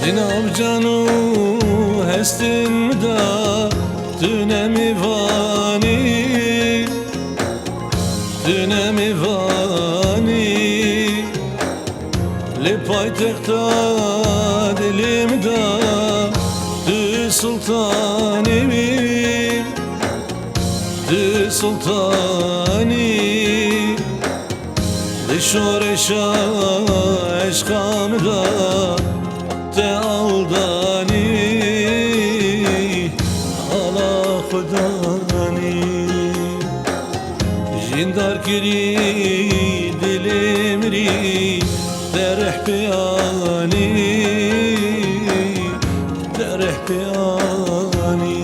Dinav canu hestin da tünemi vani, tünemi vani. Le paytekta dilimda tü sultanimi, tü sultani. Shoresha eşkamda te aldani, ala khudani. Jindar kiri dilimri terih piyani, terih piyani.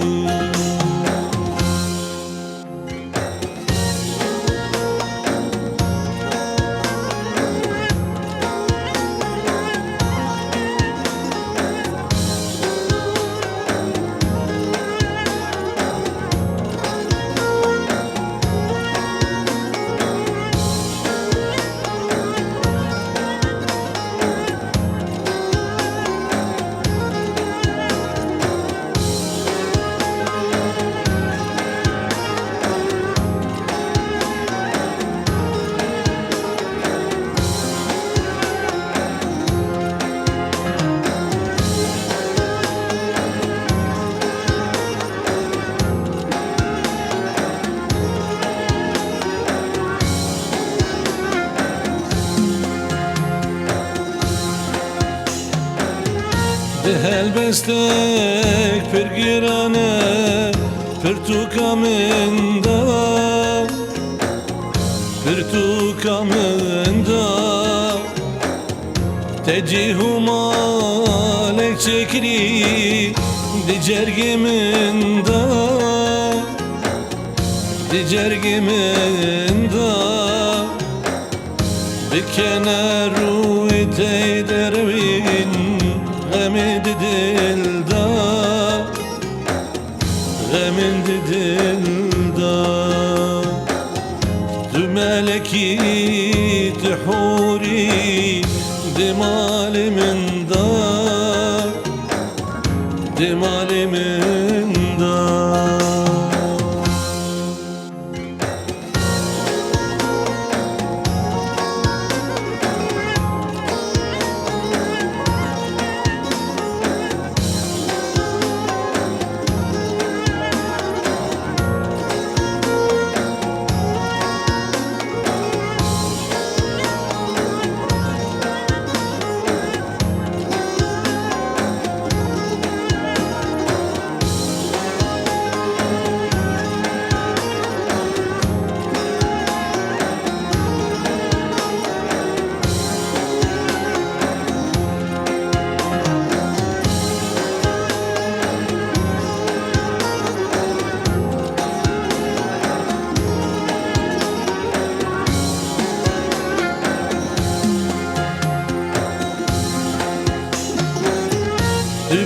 Helbestek për girane, për tu kamenda, për tu kamenda. Te gjihuma lek çekri di cergimenda, di cergimenda. Bir kenaru iteydervin غمد دلدا، غمد دلدا. تو ملکی تحوری دمال من دا، دمال من دا.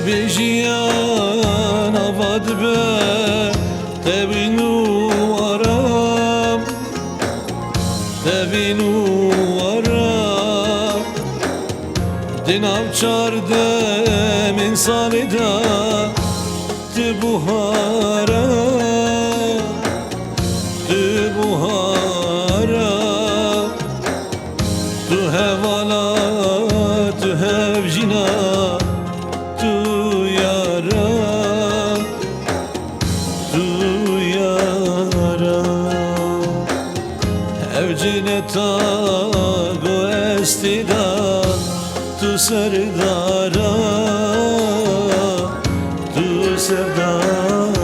Bejiyan avad be tebinu aram, tebinu aram. Dinav çarde min salida te buhara, te buhara. Tu hevala tu hevjina, evcineta go estida tu serdara, tu serdara.